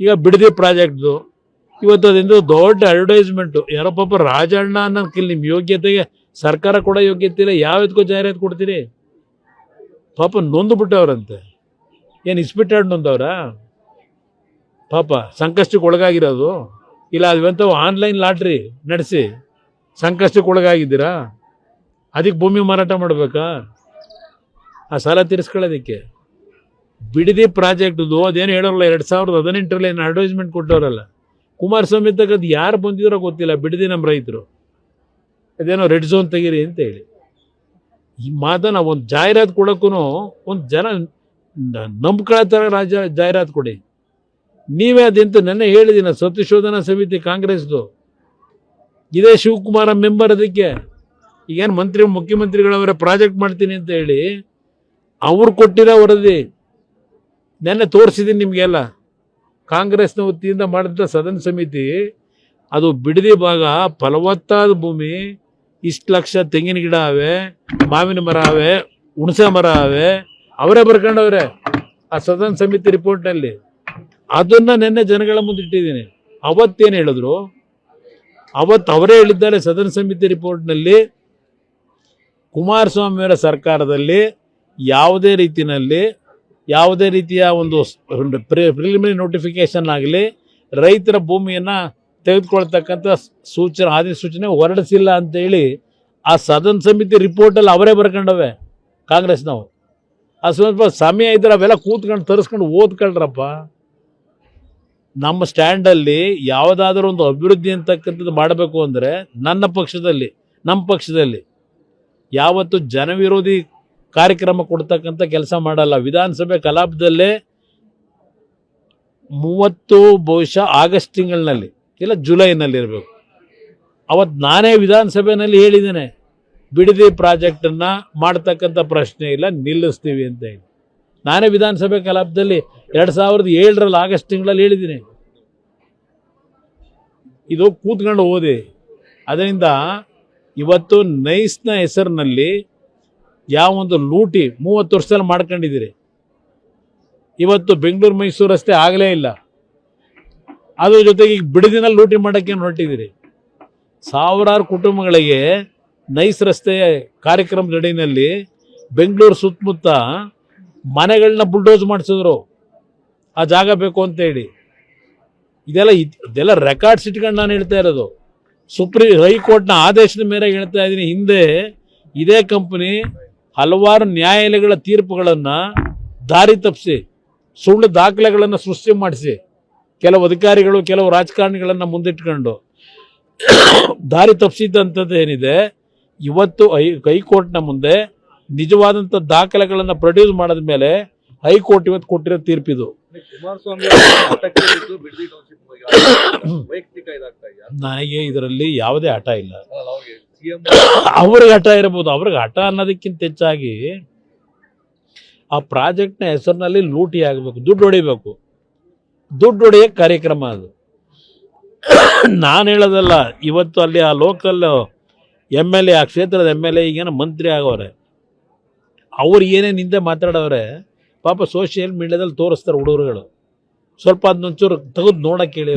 ಈಗ ಬಿಡದಿ ಪ್ರಾಜೆಕ್ಟ್ದು ಇವತ್ತು ಅದರಿಂದ ದೊಡ್ಡ ಅಡ್ವರ್ಟೈಸ್ಮೆಂಟು. ಯಾರೋ ಪಾಪ ರಾಜಣ್ಣ ಅನ್ನೋಕ್ಕಿಲ್ಲ, ನಿಮ್ಮ ಯೋಗ್ಯತೆಗೆ ಸರ್ಕಾರ ಕೂಡ ಯೋಗ್ಯತೆ ಇಲ್ಲ, ಯಾವ್ದಕ್ಕೂ ಜಾಹೀರಾತು ಕೊಡ್ತೀರಿ? ಪಾಪ ನೊಂದು ಬಿಟ್ಟವ್ರಂತೆ. ಏನು ಇಸ್ಪಿಟ್ಟಾಡ್ ನೊಂದವ್ರ? ಪಾಪ ಸಂಕಷ್ಟಕ್ಕೆ ಒಳಗಾಗಿರೋದು. ಇಲ್ಲ ಅದಂಥವು ಆನ್ಲೈನ್ ಲಾಟ್ರಿ ನಡೆಸಿ ಸಂಕಷ್ಟಕ್ಕೆ ಒಳಗಾಗಿದ್ದೀರಾ? ಅದಕ್ಕೆ ಭೂಮಿ ಮಾರಾಟ ಮಾಡಬೇಕಾ? ಆ ಸಾಲ ತೀರಿಸ್ಕೊಳ್ಳೋದಕ್ಕೆ. ಬಿಡದಿ ಪ್ರಾಜೆಕ್ಟ್ದು ಅದೇನು ಹೇಳೋರಲ್ಲ, 2018ರಲ್ಲಿ ಏನು ಅಡ್ವರ್ಟೈಸ್ಮೆಂಟ್ ಕೊಟ್ಟವರಲ್ಲ, ಕುಮಾರಸ್ವಾಮಿ ತಗದು ಯಾರು ಬಂದಿದ್ರೋ ಗೊತ್ತಿಲ್ಲ. ಬಿಡದಿ ನಮ್ಮ ರೈತರು ಅದೇನೋ ರೆಡ್ ಝೋನ್ ತೆಗೀರಿ ಅಂತ ಹೇಳಿ ಈ ಮಾತನ್ನ ಒಂದು ಜಾಹೀರಾತು ಕೊಡೋಕ್ಕೂ ಒಂದು ಜನ ನಂಬ್ಕೊಳ್ಳೋ ಥರ ಜಾಹೀರಾತು ಕೊಡಿ. ನೀವೇ ಅದೆಂತ ನೆನ್ನೆ ಹೇಳಿದಿನ ಸತ್ಯಶೋಧನಾ ಸಮಿತಿ ಕಾಂಗ್ರೆಸ್ದು, ಇದೇ ಶಿವಕುಮಾರ ಮೆಂಬರ್. ಅದಕ್ಕೆ ಈಗೇನು ಮುಖ್ಯಮಂತ್ರಿಗಳವರ ಪ್ರಾಜೆಕ್ಟ್ ಮಾಡ್ತೀನಿ ಅಂತ ಹೇಳಿ ಅವ್ರು ಕೊಟ್ಟಿರೋ ವರದಿ ನೆನ್ನೆ ತೋರಿಸಿದ್ದೀನಿ ನಿಮಗೆಲ್ಲ. ಕಾಂಗ್ರೆಸ್ನ ವತಿಯಿಂದ ಮಾಡಿದ ಸದನ ಸಮಿತಿ, ಅದು ಬಿಡದಿ ಭಾಗ ಫಲವತ್ತಾದ ಭೂಮಿ, ಇಷ್ಟು ಲಕ್ಷ ತೆಂಗಿನ ಗಿಡ ಅವೆ, ಮಾವಿನ ಮರ ಅವೆ, ಹುಣಸೆ ಮರ ಅವೆ, ಅವರೇ ಬರ್ಕೊಂಡವ್ರೆ ಆ ಸದನ ಸಮಿತಿ ರಿಪೋರ್ಟ್ನಲ್ಲಿ. ಅದನ್ನು ನೆನ್ನೆ ಜನಗಳ ಮುಂದೆ ಇಟ್ಟಿದ್ದೀನಿ. ಅವತ್ತೇನು ಹೇಳಿದ್ರು? ಅವತ್ತು ಅವರೇ ಹೇಳಿದ್ದಾರೆ ಸದನ ಸಮಿತಿ ರಿಪೋರ್ಟ್ನಲ್ಲಿ, ಕುಮಾರಸ್ವಾಮಿಯವರ ಸರ್ಕಾರದಲ್ಲಿ ಯಾವುದೇ ರೀತಿಯ ಒಂದು ಪ್ರಿಲಿಮಿನರಿ ನೋಟಿಫಿಕೇಶನ್ ಆಗಲಿ ರೈತರ ಭೂಮಿಯನ್ನು ತೆಗೆದುಕೊಳ್ತಕ್ಕಂಥ ಅಧಿಸೂಚನೆ ಹೊರಡಿಸಿಲ್ಲ ಅಂತೇಳಿ ಆ ಸದನ ಸಮಿತಿ ರಿಪೋರ್ಟಲ್ಲಿ ಅವರೇ ಬರ್ಕೊಂಡವೆ ಕಾಂಗ್ರೆಸ್ನವು. ಆ ಸ್ವಲ್ಪ ಸಮಯ ಇದ್ರೆ ಅವೆಲ್ಲ ಕೂತ್ಕೊಂಡು ತರಿಸ್ಕೊಂಡು ಓದ್ಕೊಳ್ರಪ್ಪ. ನಮ್ಮ ಸ್ಟ್ಯಾಂಡಲ್ಲಿ ಯಾವುದಾದ್ರೂ ಒಂದು ಅಭಿವೃದ್ಧಿ ಅಂತಕ್ಕಂಥದ್ದು ಮಾಡಬೇಕು ಅಂದರೆ ನಮ್ಮ ಪಕ್ಷದಲ್ಲಿ ಯಾವತ್ತು ಜನವಿರೋಧಿ ಕಾರ್ಯಕ್ರಮ ಕೊಡ್ತಕ್ಕಂಥ ಕೆಲಸ ಮಾಡಲ್ಲ. ವಿಧಾನಸಭೆ ಕಲಾಪದಲ್ಲೇ 30 ಬಹುಶಃ ಆಗಸ್ಟ್ ತಿಂಗಳಿನಲ್ಲಿ ಇಲ್ಲ ಜುಲೈನಲ್ಲಿ ಇರಬೇಕು, ಅವತ್ತು ನಾನೇ ವಿಧಾನಸಭೆಯಲ್ಲಿ ಹೇಳಿದ್ದೇನೆ, ಬಿಡದಿ ಪ್ರಾಜೆಕ್ಟನ್ನು ಮಾಡ್ತಕ್ಕಂಥ ಪ್ರಶ್ನೆ ಇಲ್ಲ, ನಿಲ್ಲಿಸ್ತೀವಿ ಅಂತ ಹೇಳಿ. ನಾನೇ ವಿಧಾನಸಭೆ ಕಲಾಪದಲ್ಲಿ 2007ರಲ್ಲಿ ಆಗಸ್ಟ್ ತಿಂಗಳಲ್ಲಿ ಹೇಳಿದ್ದೀನಿ. ಇದು ಕೂತ್ಕೊಂಡು ಓದಿ. ಅದರಿಂದ ಇವತ್ತು ನೈಸ್ನ ಹೆಸರಿನಲ್ಲಿ ಯಾವೊಂದು ಲೂಟಿ 30 ವರ್ಷದಲ್ಲಿ ಮಾಡ್ಕೊಂಡಿದ್ದೀರಿ. ಇವತ್ತು ಬೆಂಗಳೂರು ಮೈಸೂರು ರಸ್ತೆ ಆಗಲೇ ಇಲ್ಲ, ಅದ್ರ ಜೊತೆಗೆ ಈಗ ಬಿಡದಿನಲ್ಲಿ ಲೂಟಿ ಮಾಡೋಕ್ಕೆ ಹೊರಟಿದ್ದೀರಿ. ಸಾವಿರಾರು ಕುಟುಂಬಗಳಿಗೆ ನೈಸ್ ರಸ್ತೆಯ ಕಾರ್ಯಕ್ರಮದ ಅಡಿನಲ್ಲಿ ಬೆಂಗಳೂರು ಸುತ್ತಮುತ್ತ ಮನೆಗಳನ್ನ ಬುಲ್ಡೋಸ್ ಮಾಡಿಸಿದ್ರು, ಆ ಜಾಗ ಬೇಕು ಅಂತೇಳಿ. ಇದೆಲ್ಲ ರೆಕಾರ್ಡ್ಸ್ ಇಟ್ಕೊಂಡು ನಾನು ಹೇಳ್ತಾ ಇರೋದು. ಹೈಕೋರ್ಟ್ನ ಆದೇಶದ ಮೇರೆಗೆ ಹೇಳ್ತಾ ಇದ್ದೀನಿ. ಹಿಂದೆ ಇದೇ ಕಂಪನಿ ಹಲವಾರು ನ್ಯಾಯಾಲಯಗಳ ತೀರ್ಪುಗಳನ್ನು ದಾರಿ ತಪ್ಪಿಸಿ ಸುಳ್ಳು ದಾಖಲೆಗಳನ್ನು ಸೃಷ್ಟಿ ಮಾಡಿಸಿ ಕೆಲವು ಅಧಿಕಾರಿಗಳು ಕೆಲವು ರಾಜಕಾರಣಿಗಳನ್ನು ಮುಂದಿಟ್ಕೊಂಡು ದಾರಿ ತಪ್ಪಿಸಿದಂಥದ್ದು ಏನಿದೆ, ಇವತ್ತು ಹೈಕೋರ್ಟ್ನ ಮುಂದೆ ನಿಜವಾದಂಥ ದಾಖಲೆಗಳನ್ನು ಪ್ರೊಡ್ಯೂಸ್ ಮಾಡಿದ ಮೇಲೆ ಹೈಕೋರ್ಟ್ ಇವತ್ತು ಕೊಟ್ಟಿರೋ ತೀರ್ಪಿದು. ನನಗೆ ಇದರಲ್ಲಿ ಯಾವುದೇ ಹಠ ಇಲ್ಲ. ಅವ್ರಿಗೆ ಹಠ ಇರಬಹುದು, ಅವ್ರಿಗೆ ಹಠ ಅನ್ನೋದಕ್ಕಿಂತ ಹೆಚ್ಚಾಗಿ ಆ ಪ್ರಾಜೆಕ್ಟ್ನ ಹೆಸರಿನಲ್ಲಿ ಲೂಟಿ ಆಗಬೇಕು, ದುಡ್ಡು ಹೊಡಿಬೇಕು, ದುಡ್ಡು ಹೊಡೆಯೋಕ್ಕೆ ಕಾರ್ಯಕ್ರಮ ಅದು. ನಾನು ಹೇಳೋದಲ್ಲ. ಇವತ್ತು ಅಲ್ಲಿ ಆ ಲೋಕಲ್ MLA, ಆ ಕ್ಷೇತ್ರದ MLA ಈಗೇನೋ ಮಂತ್ರಿ ಆಗೋರೆ, ಅವ್ರು ಏನೇನು ಹಿಂದೆ ಮಾತಾಡೋರೆ ಪಾಪ ಸೋಷಿಯಲ್ ಮೀಡಿಯಾದಲ್ಲಿ ತೋರಿಸ್ತಾರೆ ಹುಡುಗರುಗಳು. ಸ್ವಲ್ಪ ಅದನ್ನೊಂಚೂರು ತೆಗೆದು ನೋಡೋಕೆ ಹೇಳಿ.